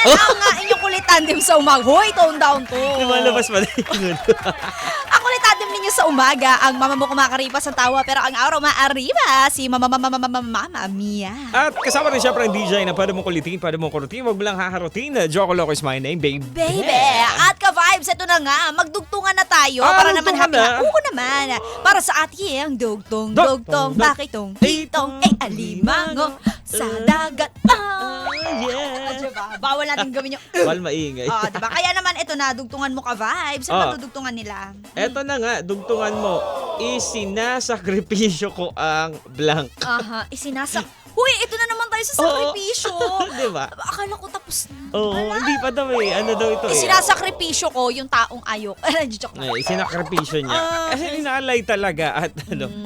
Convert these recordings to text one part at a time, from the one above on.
Yan ang inyong kulit tandem sa umaga. Hoy, tone down to. Lumalabas pa din yun. Ang kulit tandem ninyo sa umaga, ang mama mo kumakaripas ang tawa, pero ang araw maariba, si Mama Mia. At kasama rin syempre ang DJ na pwede mo kulitin, pwede mo kurutin, wag mo lang haharutin. Joko Loco is my name, baby. At ka-vibes, ito na nga, magdugtungan na tayo para naman happy na. Oo naman. Para sa ating dugtong, bakitong, titong, alimango sa dagat. Diba? Bawal natin gawin yung Bawal maingay. diba? Kaya naman ito na, dugtungan mo ka-vibes. Ano dudugtungan nila? Eto na nga, dugtungan mo. Isinasakripisyo ko ang blank. Huy, ito na naman tayo sa sakripisyo. Diba? Akala ko tapos na. Oo, hindi pa daw eh. Ano daw ito eh? Sinasakripisyo ko yung taong ayok. Joke lang. Isinakripisyo niya. Kasi inaalay talaga at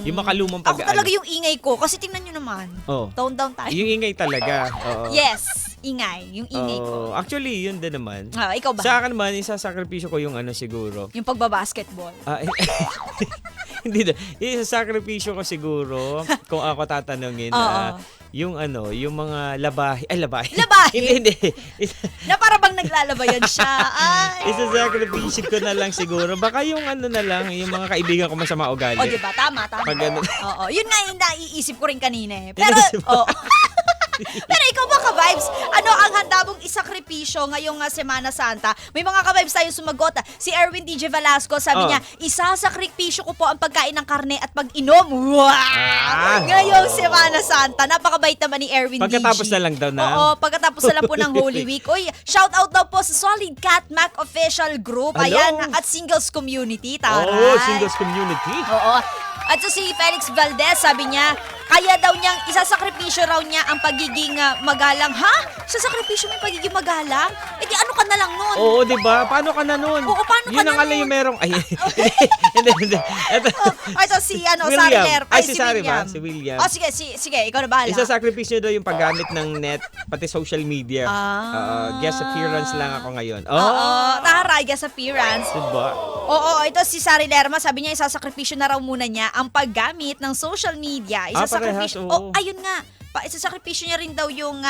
yung makalumang Ako pag-aano. talaga yung ingay ko. Kasi tingnan nyo naman. Tone down tayo. Yung ingay talaga. Oo. Yes, ingay. Yung ingay ko. Actually, yun din naman. Ikaw ba? Sa akin naman, isasakripisyo ko yung siguro. Yung pagbabasketball. Hindi na. Isasakripisyo ko siguro, kung ako tatanungin, yung yung mga labahi. Labahi? Hindi. Na para bang naglalabayan siya. Isasakripisyo ko na lang siguro. Baka yung na lang, yung mga kaibigan ko masama ugali. Diba? Tama. Pag Yun nga yung naiisip ko rin kanina eh. Pero, pero ikaw ba ka-vibes? Ano ang handa mong isakripisyo ngayong Semana Santa? May mga ka-vibes tayong sumagot. Si Erwin DJ Velasco sabi niya, isasakripisyo ko po ang pagkain ng karne at pag-inom. Wow! Ngayong Semana Santa. Napakabait naman ni Erwin DJ. Pagkatapos na lang daw na. Oo, pagkatapos na lang po ng Holy Week. Uy, shout out daw po sa Solid Cat Mac Official Group. Hello. Ayan, at Singles Community. Taray. Singles Community. Oo. At so si Felix Valdez, sabi niya, kaya daw niyang isasakripisyo raw niya ang pagiging magalang. Ha? Isasakripisyo mo yung pagiging magalang? Eh di ano ka na lang nun? Oo, di ba? Paano ka na nun? Oo, paano ka yun na ang alam nun? yung merong... Hindi. Ito si Sari Ler. Si Sari ba? Si William. Sige, ikaw na bahala. Isasakripisyo daw yung paggamit ng net, pati social media. Guest appearance lang ako ngayon. Taray, guest appearance. Diba? Oo, ito si Sari Lerma, sabi niya isasakripisyo na raw muna niya ang paggamit ng social media. Isasakripisyo. Ayun nga. Isasakripisyo niya rin daw yung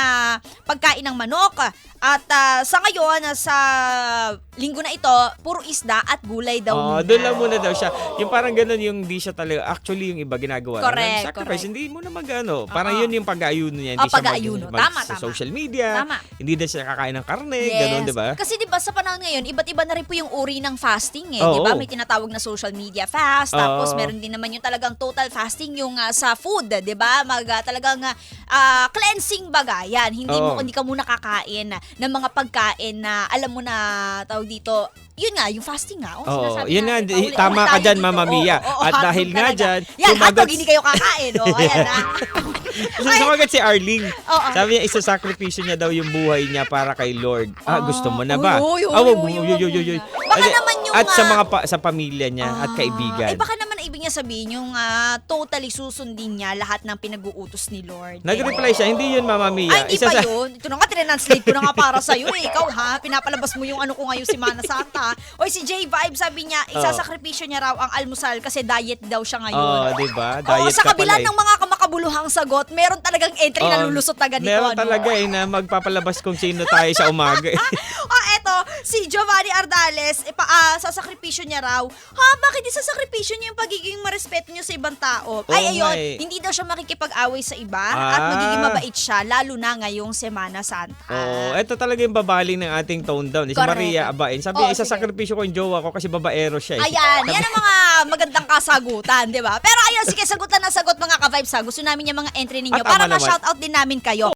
pagkain ng manok. At sa ngayon, sa linggo na ito, puro isda at gulay daw. Doon lang muna daw siya. Yung parang ganun yung di siya talaga. Actually, yung iba ginagawa. Correct. Hindi mo na Parang yun yung pag-aayuno niya. Hindi pag-aayuno. Tama. Sa social media. Tama. Hindi na siya kakain ng karne. Yes. Ganun, di ba? Kasi di ba sa panahon ngayon, iba't iba na rin po yung uri ng fasting eh. Di ba? May tinatawag na social media fast. Tapos meron din naman yung talagang total fasting yung sa food. Di ba? Talagang cleansing baga. Yan. Hindi ka muna kakain ng mga pagkain na alam mo na tawag dito. Yun nga, yung fasting nga. Yun nga, tama ka dyan, Mama Mia. At dahil nga dyan, hotdog, hindi kayo kakain. Ayan na. Sumagot si Arling. Sabi niya, isasakripisyo niya daw yung buhay niya para kay Lord. Gusto mo na ba? Baka naman yung... At sa pamilya niya at kaibigan. Baka naman ibig niya sabihin yung totally susundin niya lahat ng pinag-uutos ni Lord. Nag-reply siya, hindi yun, Mama Mia. Hindi pa yun. Ito na nga, tinanslate ko na nga para sa'yo eh. Ikaw ha, pinapalabas mo yung ko ngayon si Mana Santa. O si J Vibe, sabi niya, isasakripisyo niya raw ang almusal kasi diet daw siya ngayon. Diba? Diet sa ka kabila pala ng mga kamakabuluhang sagot, meron talagang entry na lulusot na ganito. Meron talaga na magpapalabas kung sino tayo sa umaga. Eto, si Giovanni Ardales, sasakripisyo niya raw. Bakit isasakripisyo niya yung pagiging marespeto niyo sa ibang tao? Ayun, hindi daw siya makikipag-away sa iba at magiging mabait siya, lalo na ngayong Semana Santa. Eto talaga yung babaling ng ating tone down. Si Maria Abain. Sabi niya, isasakripisyo ko yung jowa ko kasi babaero siya. Ayan, yan ang mga magandang kasagutan, di ba? Pero ayun, sige, sagot na sagot mga ka-vibes ha. Gusto namin yung mga entry ninyo para ma-shoutout din namin kayo.